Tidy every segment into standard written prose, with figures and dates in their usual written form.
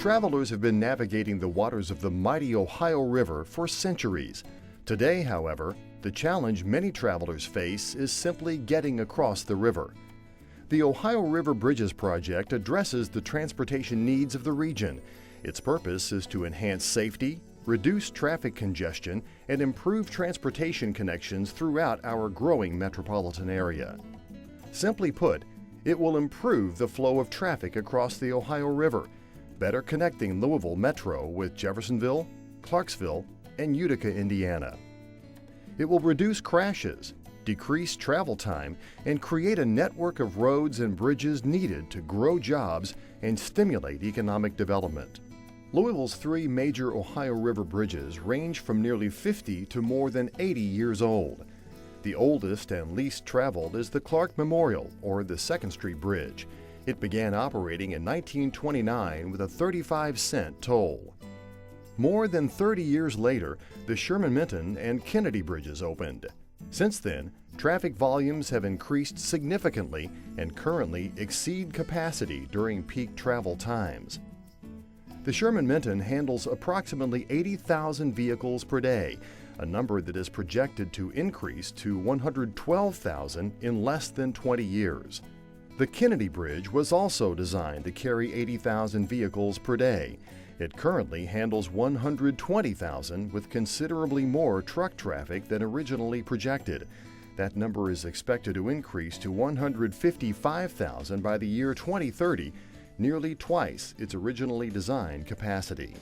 Travelers have been navigating the waters of the mighty Ohio River for centuries. Today, however, the challenge many travelers face is simply getting across the river. The Ohio River Bridges Project addresses the transportation needs of the region. Its purpose is to enhance safety, reduce traffic congestion, and improve transportation connections throughout our growing metropolitan area. Simply put, it will improve the flow of traffic across the Ohio River, better connecting Louisville Metro with Jeffersonville, Clarksville, and Utica, Indiana. It will reduce crashes, decrease travel time, and create a network of roads and bridges needed to grow jobs and stimulate economic development. Louisville's three major Ohio River bridges range from nearly 50 to more than 80 years old. The oldest and least traveled is the Clark Memorial, or the 2nd Street Bridge. It began operating in 1929 with a 35-cent toll. More than 30 years later, the Sherman-Minton and Kennedy bridges opened. Since then, traffic volumes have increased significantly and currently exceed capacity during peak travel times. The Sherman-Minton handles approximately 80,000 vehicles per day, a number that is projected to increase to 112,000 in less than 20 years. The Kennedy Bridge was also designed to carry 80,000 vehicles per day. It currently handles 120,000 with considerably more truck traffic than originally projected. That number is expected to increase to 155,000 by the year 2030, nearly twice its originally designed capacity.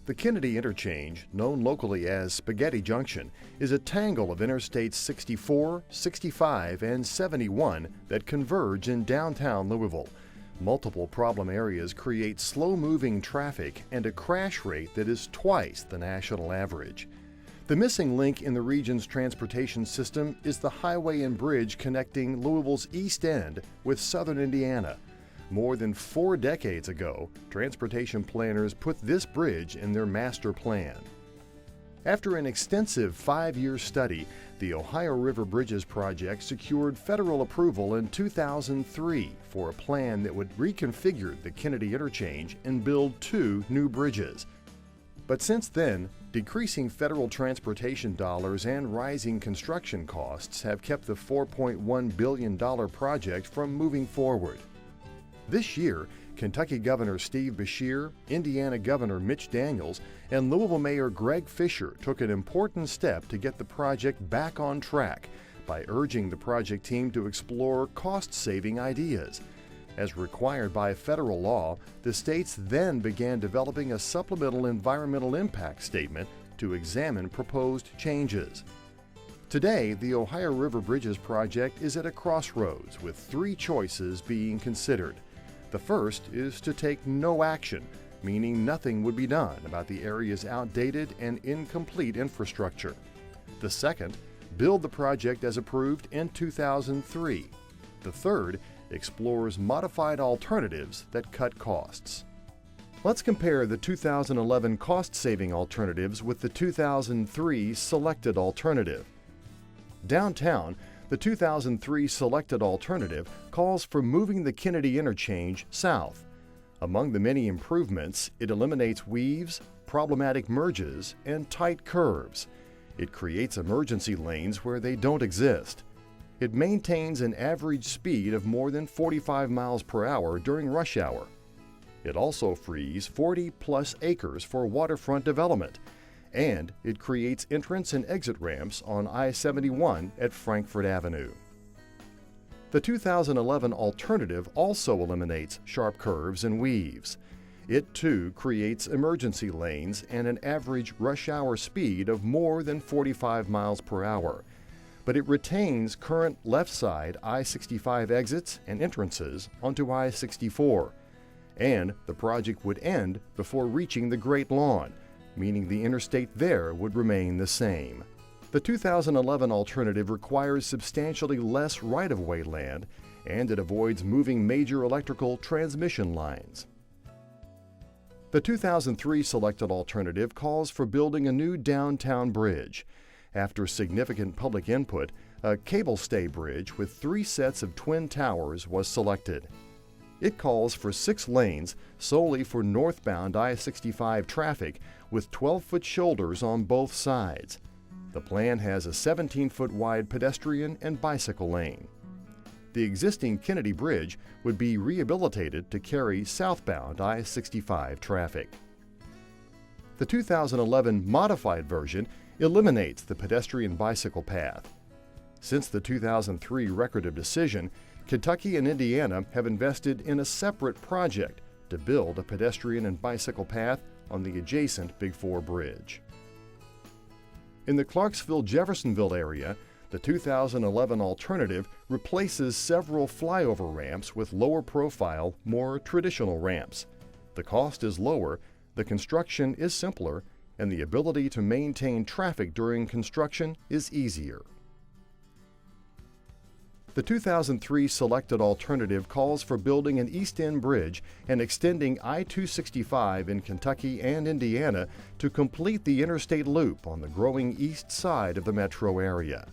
The Kennedy Interchange, known locally as Spaghetti Junction, is a tangle of Interstates 64, 65, and 71 that converge in downtown Louisville. Multiple problem areas create slow-moving traffic and a crash rate that is twice the national average. The missing link in the region's transportation system is the highway and bridge connecting Louisville's East End with southern Indiana. More than 4 decades ago, transportation planners put this bridge in their master plan. After an extensive 5-year study, the Ohio River Bridges Project secured federal approval in 2003 for a plan that would reconfigure the Kennedy Interchange and build 2 new bridges. But since then, decreasing federal transportation dollars and rising construction costs have kept the $4.1 billion project from moving forward. This year, Kentucky Governor Steve Beshear, Indiana Governor Mitch Daniels, and Louisville Mayor Greg Fisher took an important step to get the project back on track by urging the project team to explore cost-saving ideas. As required by federal law, the states then began developing a supplemental environmental impact statement to examine proposed changes. Today, the Ohio River Bridges Project is at a crossroads with 3 choices being considered. The first is to take no action, meaning nothing would be done about the area's outdated and incomplete infrastructure. The second, build the project as approved in 2003. The third, explores modified alternatives that cut costs. Let's compare the 2011 cost-saving alternatives with the 2003 selected alternative. Downtown, the 2003 selected alternative calls for moving the Kennedy Interchange south. Among the many improvements, it eliminates weaves, problematic merges, and tight curves. It creates emergency lanes where they don't exist. It maintains an average speed of more than 45 miles per hour during rush hour. It also frees 40-plus acres for waterfront development, and it creates entrance and exit ramps on I-71 at Frankfort Avenue. The 2011 alternative also eliminates sharp curves and weaves. It too creates emergency lanes and an average rush hour speed of more than 45 miles per hour. But it retains current left side I-65 exits and entrances onto I-64. And the project would end before reaching the Great Lawn, meaning the interstate there would remain the same. The 2011 alternative requires substantially less right-of-way land, and it avoids moving major electrical transmission lines. The 2003 selected alternative calls for building a new downtown bridge. After significant public input, a cable stay bridge with 3 sets of twin towers was selected. It calls for 6 lanes solely for northbound I-65 traffic with 12-foot shoulders on both sides. The plan has a 17-foot wide pedestrian and bicycle lane. The existing Kennedy Bridge would be rehabilitated to carry southbound I-65 traffic. The 2011 modified version eliminates the pedestrian bicycle path. Since the 2003 Record of Decision, Kentucky and Indiana have invested in a separate project to build a pedestrian and bicycle path on the adjacent Big Four Bridge. In the Clarksville-Jeffersonville area, the 2011 alternative replaces several flyover ramps with lower profile, more traditional ramps. The cost is lower, the construction is simpler, and the ability to maintain traffic during construction is easier. The 2003 selected alternative calls for building an East End bridge and extending I-265 in Kentucky and Indiana to complete the interstate loop on the growing east side of the metro area.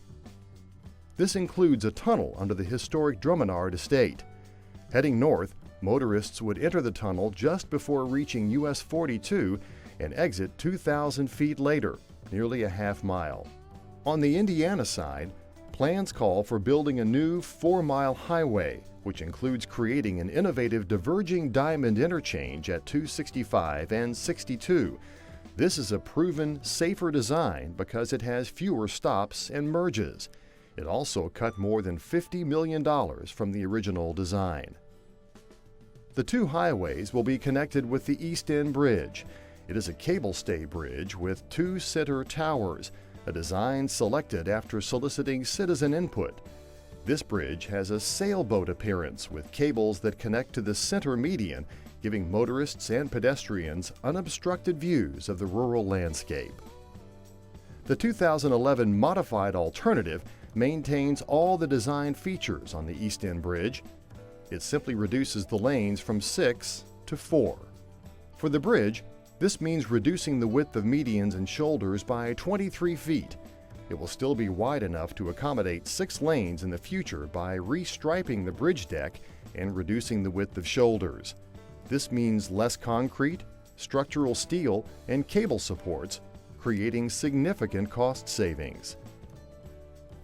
This includes a tunnel under the historic Drummondard Estate. Heading north, motorists would enter the tunnel just before reaching US 42 and exit 2,000 feet later, nearly a half mile. On the Indiana side, plans call for building a new 4-mile highway, which includes creating an innovative diverging diamond interchange at 265 and 62. This is a proven, safer design because it has fewer stops and merges. It also cut more than $50 million from the original design. The two highways will be connected with the East End Bridge. It is a cable-stay bridge with 2 center towers, a design selected after soliciting citizen input. This bridge has a sailboat appearance with cables that connect to the center median, giving motorists and pedestrians unobstructed views of the rural landscape. The 2011 modified alternative maintains all the design features on the East End Bridge. It simply reduces the lanes from 6 to 4. For the bridge, this means reducing the width of medians and shoulders by 23 feet. It will still be wide enough to accommodate 6 lanes in the future by restriping the bridge deck and reducing the width of shoulders. This means less concrete, structural steel, and cable supports, creating significant cost savings.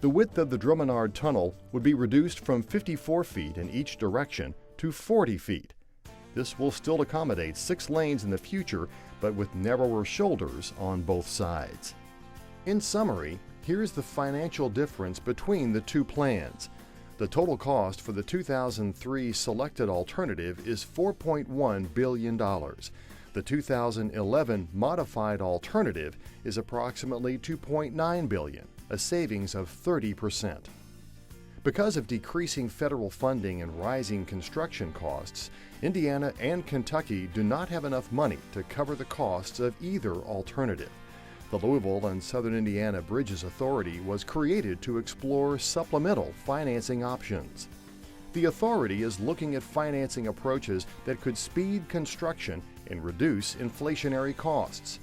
The width of the Drummondard Tunnel would be reduced from 54 feet in each direction to 40 feet. This will still accommodate 6 lanes in the future, but with narrower shoulders on both sides. In summary, here's the financial difference between the two plans. The total cost for the 2003 selected alternative is $4.1 billion. The 2011 modified alternative is approximately $2.9 billion, a savings of 30%. Because of decreasing federal funding and rising construction costs, Indiana and Kentucky do not have enough money to cover the costs of either alternative. The Louisville and Southern Indiana Bridges Authority was created to explore supplemental financing options. The authority is looking at financing approaches that could speed construction and reduce inflationary costs.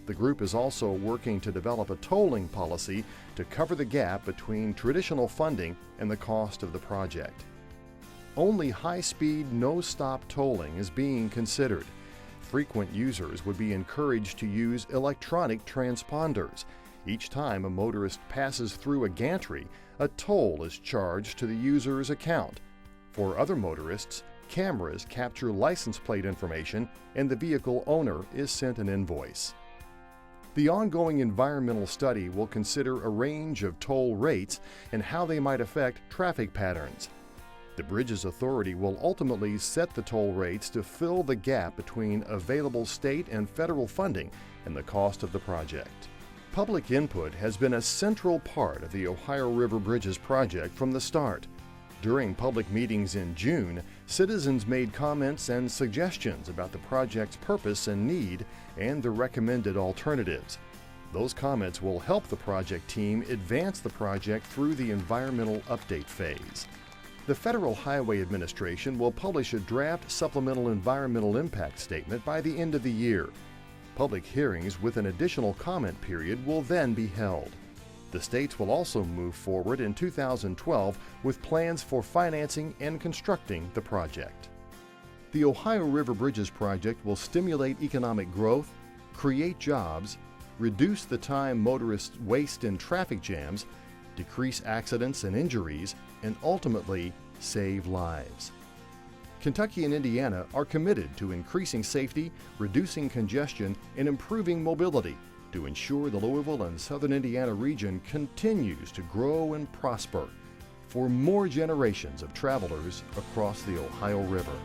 The group is also working to develop a tolling policy to cover the gap between traditional funding and the cost of the project. Only high-speed, no-stop tolling is being considered. Frequent users would be encouraged to use electronic transponders. Each time a motorist passes through a gantry, a toll is charged to the user's account. For other motorists, cameras capture license plate information and the vehicle owner is sent an invoice. The ongoing environmental study will consider a range of toll rates and how they might affect traffic patterns. The Bridges Authority will ultimately set the toll rates to fill the gap between available state and federal funding and the cost of the project. Public input has been a central part of the Ohio River Bridges project from the start. During public meetings in June, citizens made comments and suggestions about the project's purpose and need and the recommended alternatives. Those comments will help the project team advance the project through the environmental update phase. The Federal Highway Administration will publish a draft supplemental environmental impact statement by the end of the year. Public hearings with an additional comment period will then be held. The states will also move forward in 2012 with plans for financing and constructing the project. The Ohio River Bridges project will stimulate economic growth, create jobs, reduce the time motorists waste in traffic jams, decrease accidents and injuries, and ultimately save lives. Kentucky and Indiana are committed to increasing safety, reducing congestion, and improving mobility to ensure the Louisville and Southern Indiana region continues to grow and prosper for more generations of travelers across the Ohio River.